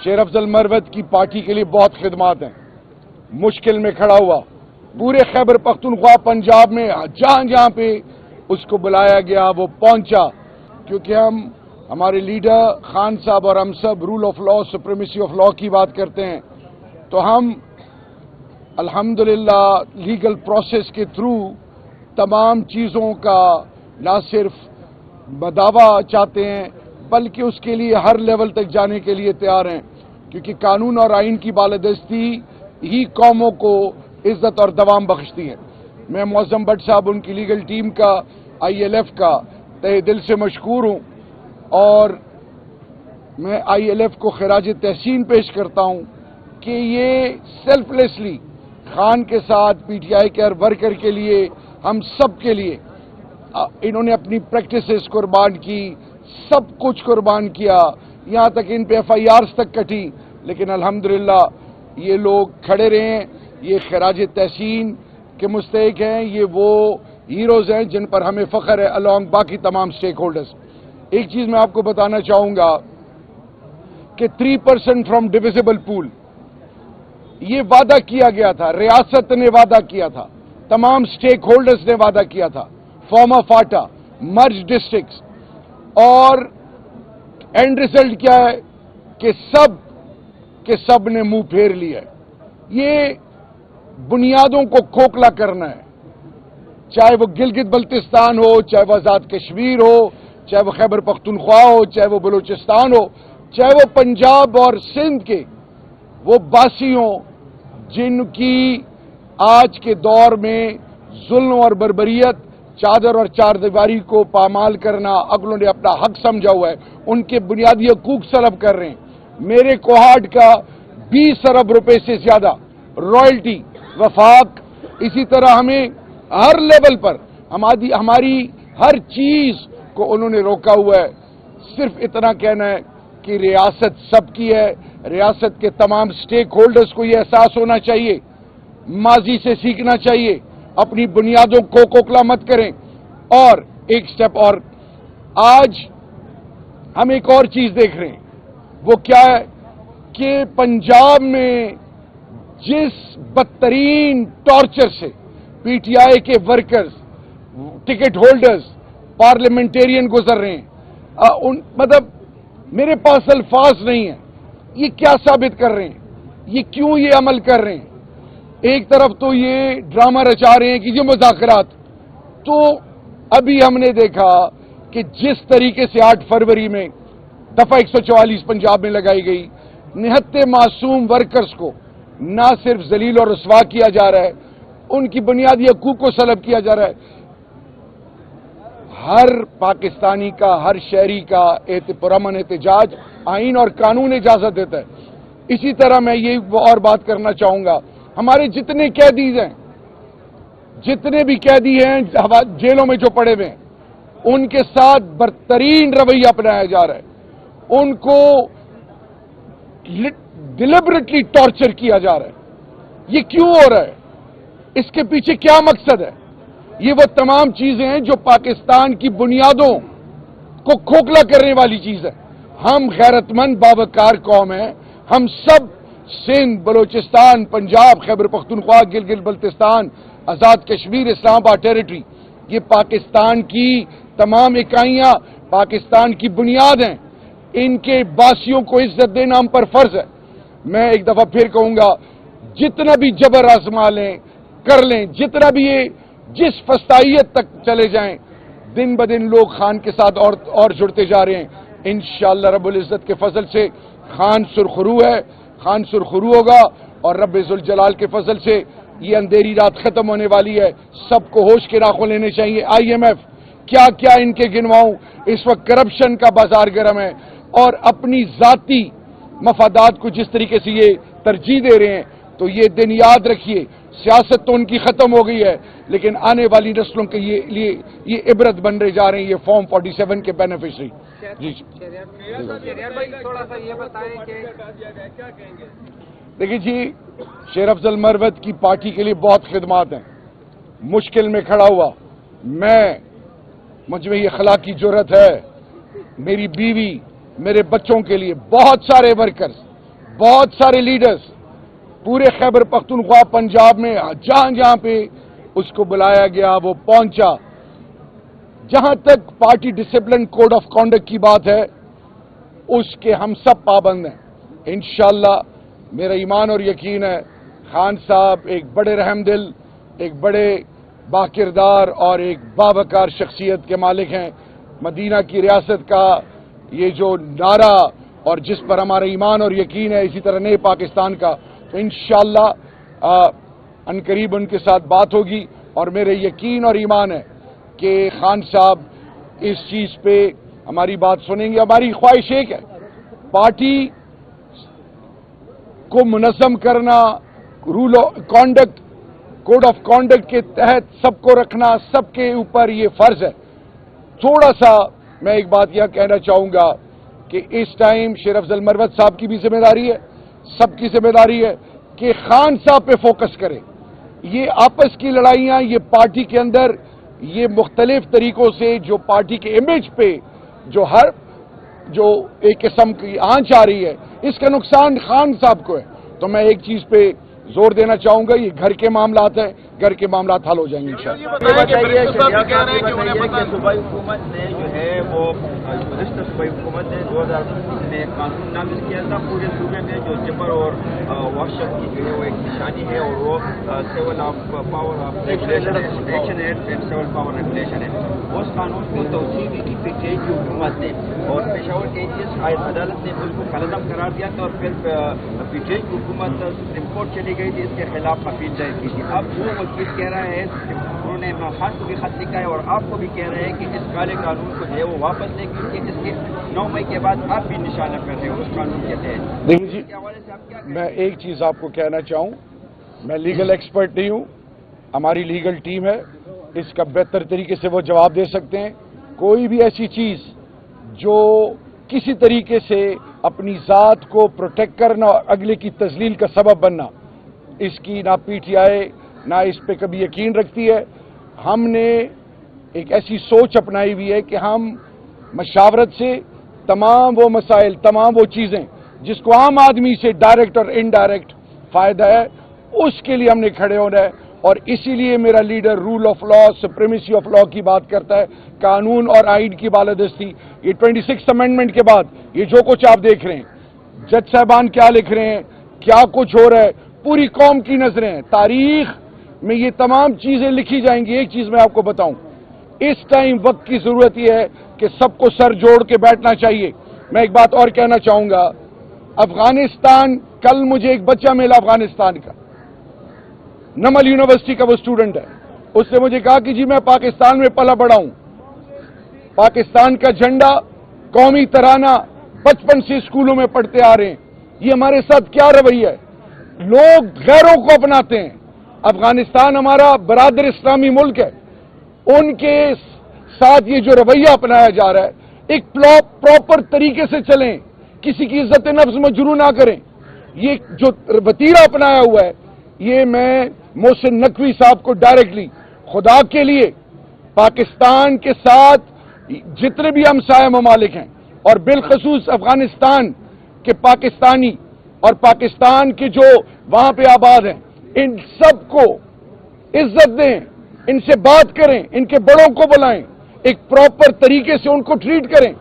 شیر افضل مروت کی پارٹی کے لیے بہت خدمات ہیں. مشکل میں کھڑا ہوا پورے خیبر پختونخوا پنجاب میں جہاں جہاں پہ اس کو بلایا گیا وہ پہنچا، کیونکہ ہمارے لیڈر خان صاحب اور ہم سب rule of law, supremacy of law کی بات کرتے ہیں، تو ہم الحمدللہ لیگل پروسیس کے تھرو تمام چیزوں کا نہ صرف بداوا چاہتے ہیں بلکہ اس کے لیے ہر لیول تک جانے کے لیے تیار ہیں، کیونکہ قانون اور آئین کی بالادستی ہی قوموں کو عزت اور دوام بخشتی ہے. میں معظم بٹ صاحب ان کی لیگل ٹیم کا ILF کا تہ دل سے مشکور ہوں، اور میں ILF کو خراج تحسین پیش کرتا ہوں کہ یہ سیلف لیسلی خان کے ساتھ PTI کے ہر ورکر کے لیے، ہم سب کے لیے انہوں نے اپنی پریکٹسز قربان کی، سب کچھ قربان کیا، یہاں تک ان پہ FIRs تک کٹی، لیکن الحمدللہ یہ لوگ کھڑے رہے. یہ خراج تحسین کے مستحق ہیں، یہ وہ ہیروز ہیں جن پر ہمیں فخر ہے الانگ باقی تمام سٹیک ہولڈرز. ایک چیز میں آپ کو بتانا چاہوں گا کہ 3% فرام ڈویزیبل پول یہ وعدہ کیا گیا تھا، ریاست نے وعدہ کیا تھا، تمام سٹیک ہولڈرز نے وعدہ کیا تھا، فارم آف آٹا مرج ڈسٹرکٹس، اور اینڈ ریزلٹ کیا ہے کہ سب نے منہ پھیر لیا ہے. یہ بنیادوں کو کھوکھلا کرنا ہے، چاہے وہ گلگت بلتستان ہو، چاہے وہ آزاد کشمیر ہو، چاہے وہ خیبر پختونخوا ہو، چاہے وہ بلوچستان ہو، چاہے وہ پنجاب اور سندھ کے وہ باسی ہوں جن کی آج کے دور میں ظلم اور بربریت، چادر اور چار دیواری کو پامال کرنا اگلوں نے اپنا حق سمجھا ہوا ہے، ان کے بنیادی حقوق سلب کر رہے ہیں. میرے کوہاٹ کا 20 ارب روپے سے زیادہ رائلٹی وفاق، اسی طرح ہمیں ہر لیول پر ہماری ہر چیز کو انہوں نے روکا ہوا ہے. صرف اتنا کہنا ہے کہ ریاست سب کی ہے، ریاست کے تمام سٹیک ہولڈرز کو یہ احساس ہونا چاہیے، ماضی سے سیکھنا چاہیے، اپنی بنیادوں کو کھوکھلا مت کریں. اور ایک سٹیپ اور، آج ہم ایک اور چیز دیکھ رہے ہیں، وہ کیا ہے کہ پنجاب میں جس بدترین ٹارچر سے PTI کے ورکرز، ٹکٹ ہولڈرز، پارلیمنٹیرین گزر رہے ہیں، مطلب میرے پاس الفاظ نہیں ہیں. یہ کیا ثابت کر رہے ہیں؟ یہ کیوں یہ عمل کر رہے ہیں؟ ایک طرف تو یہ ڈرامہ رچا رہے ہیں کہ یہ مذاکرات، تو ابھی ہم نے دیکھا کہ جس طریقے سے 8 فروری میں دفعہ 144 پنجاب میں لگائی گئی، نہتے معصوم ورکرز کو نہ صرف ذلیل اور رسوا کیا جا رہا ہے، ان کی بنیادی حقوق کو سلب کیا جا رہا ہے. ہر پاکستانی کا، ہر شہری کا پرامن احتجاج آئین اور قانون اجازت دیتا ہے. اسی طرح میں یہ اور بات کرنا چاہوں گا، ہمارے جتنے قیدی ہیں، جتنے بھی قیدی ہیں جیلوں میں جو پڑے ہوئے ہیں، ان کے ساتھ بدترین رویہ اپنایا جا رہا ہے. ان کو ڈیلیبریٹلی ٹارچر کیا جا رہا ہے. یہ کیوں ہو رہا ہے؟ اس کے پیچھے کیا مقصد ہے؟ یہ وہ تمام چیزیں ہیں جو پاکستان کی بنیادوں کو کھوکھلا کرنے والی چیز ہے. ہم غیرت مند باوقار قوم ہیں، ہم سب سندھ، بلوچستان، پنجاب، خیبر پختونخوا، گلگت بلتستان، آزاد کشمیر، اسلام آباد ٹیریٹری، یہ پاکستان کی تمام اکائیاں پاکستان کی بنیاد ہیں. ان کے باسیوں کو عزت دینا ہم پر فرض ہے. میں ایک دفعہ پھر کہوں گا، جتنا بھی جبر آزما لیں کر لیں، جتنا بھی یہ جس فسطائیت تک چلے جائیں، دن بدن لوگ خان کے ساتھ اور جڑتے جا رہے ہیں. انشاءاللہ رب العزت کے فضل سے خان سرخرو ہے، خان سرخرو ہوگا، اور رب ذوالجلال کے فضل سے یہ اندھیری رات ختم ہونے والی ہے. سب کو ہوش کے راخوں لینے چاہیے. IMF کیا کیا ان کے گنواؤں، اس وقت کرپشن کا بازار گرم ہے، اور اپنی ذاتی مفادات کو جس طریقے سے یہ ترجیح دے رہے ہیں، تو یہ دن یاد رکھیے، سیاست تو ان کی ختم ہو گئی ہے، لیکن آنے والی نسلوں کے لیے یہ عبرت بن رہے جا رہے ہیں، یہ فارم 47 کے بینیفیشری. جی دیکھیے جی، شیر افضل مروت کی پارٹی کے لیے بہت خدمات ہیں. مشکل میں کھڑا ہوا، مجھ میں یہ اخلاقی جرأت ہے، میری بیوی، میرے بچوں کے لیے بہت سارے ورکرز بہت سارے لیڈرز پورے خیبر پختونخوا پنجاب میں جہاں جہاں پہ اس کو بلایا گیا وہ پہنچا. جہاں تک party discipline code of conduct کی بات ہے اس کے ہم سب پابند ہیں. انشاءاللہ میرا ایمان اور یقین ہے خان صاحب ایک بڑے رحم دل، ایک بڑے باکردار اور ایک باوقار شخصیت کے مالک ہیں. مدینہ کی ریاست کا یہ جو نعرہ اور جس پر ہمارا ایمان اور یقین ہے، اسی طرح نئے پاکستان کا، تو انشاءاللہ عنقریب ان کے ساتھ بات ہوگی. اور میرے یقین اور ایمان ہے کہ خان صاحب اس چیز پہ ہماری بات سنیں گے. ہماری خواہش ایک ہے، پارٹی کو منظم کرنا، rule of conduct code of conduct کے تحت سب کو رکھنا سب کے اوپر یہ فرض ہے. تھوڑا سا میں ایک بات یہ کہنا چاہوں گا کہ اس ٹائم شیر افضل مروت صاحب کی بھی ذمہ داری ہے، سب کی ذمہ داری ہے کہ خان صاحب پہ فوکس کرے. یہ آپس کی لڑائیاں، یہ پارٹی کے اندر یہ مختلف طریقوں سے جو پارٹی کے امیج پہ جو ایک قسم کی آنچ آ رہی ہے، اس کا نقصان خان صاحب کو ہے. تو میں ایک چیز پہ زور دینا چاہوں گا، یہ گھر کے معاملات ہیں، گھر کے معاملات حل ہو جائیں گے انشاءاللہ. صوبائی حکومت نے جو ہے وہ گزشتہ صوبائی حکومت نے 2019 میں قانون نافذ کیا تھا پورے صوبے میں، جو جبر اور وحشت کی جو ہے وہ ایک نشانی ہے، اور وہ soul of power of regulation action act and civil power regulation ہے. اس قانون کو توسیع دی تھی پی ٹی آئی کی حکومت نے، اور پشاور AGS عدالت نے اس کو قلعدم قرار دیا تھا، اور پھر پی ٹی آئی کی حکومت سپریم کورٹ چلی گئی تھی، اس کے خلاف اپیل دائر کی تھی. اب وہ وکیل کہہ رہا ہے، انہوں نے خان کو بھی خط لکھا ہے اور آپ کو بھی کہہ رہے ہیں کہ اس کالے قانون کو جو ہے وہ واپس لے، کیونکہ اس کے 9 مئی کے بعد آپ بھی نشانہ کر رہے ہیں اس قانون کے تحت. دیکھیے جی، میں ایک چیز آپ کو کہنا چاہوں، میں لیگل ایکسپرٹ نہیں ہوں، ہماری لیگل ٹیم ہے، اس کا بہتر طریقے سے وہ جواب دے سکتے ہیں. کوئی بھی ایسی چیز جو کسی طریقے سے اپنی ذات کو پروٹیکٹ کرنا اور اگلے کی تذلیل کا سبب بننا، اس کی نہ پی ٹی آئی نہ اس پہ کبھی یقین رکھتی ہے. ہم نے ایک ایسی سوچ اپنائی ہوئی ہے کہ ہم مشاورت سے تمام وہ مسائل، تمام وہ چیزیں جس کو عام آدمی سے ڈائریکٹ اور انڈائریکٹ فائدہ ہے، اس کے لیے ہم نے کھڑے ہونا ہے. اور اسی لیے میرا leader rule of law, supremacy of law کی بات کرتا ہے، قانون اور آئین کی بالادستی. یہ 26 امینڈمنٹ کے بعد یہ جو کچھ آپ دیکھ رہے ہیں، جج صاحبان کیا لکھ رہے ہیں، کیا کچھ ہو رہا ہے، پوری قوم کی نظریں ہیں. تاریخ میں یہ تمام چیزیں لکھی جائیں گی. ایک چیز میں آپ کو بتاؤں، اس ٹائم وقت کی ضرورت یہ ہے کہ سب کو سر جوڑ کے بیٹھنا چاہیے. میں ایک بات اور کہنا چاہوں گا، افغانستان، کل مجھے ایک بچہ ملا افغانستان کا، نمل یونیورسٹی کا وہ اسٹوڈنٹ ہے. اس نے مجھے کہا کہ جی میں پاکستان میں پلا بڑا ہوں، پاکستان کا جھنڈا، قومی ترانہ بچپن سے اسکولوں میں پڑھتے آ رہے ہیں. یہ ہمارے ساتھ کیا رویہ ہے؟ لوگ غیروں کو اپناتے ہیں. افغانستان ہمارا برادر اسلامی ملک ہے، ان کے ساتھ یہ جو رویہ اپنایا جا رہا ہے، ایک پراپر طریقے سے چلیں، کسی کی عزت نفس مجروح نہ کریں. یہ جو وتیرہ اپنایا ہوا ہے، یہ میں محسن نقوی صاحب کو ڈائریکٹلی، خدا کے لیے پاکستان کے ساتھ جتنے بھی ہمسایہ ممالک ہیں اور بالخصوص افغانستان کے پاکستانی اور پاکستان کے جو وہاں پہ آباد ہیں، ان سب کو عزت دیں، ان سے بات کریں، ان کے بڑوں کو بلائیں، ایک پراپر طریقے سے ان کو ٹریٹ کریں.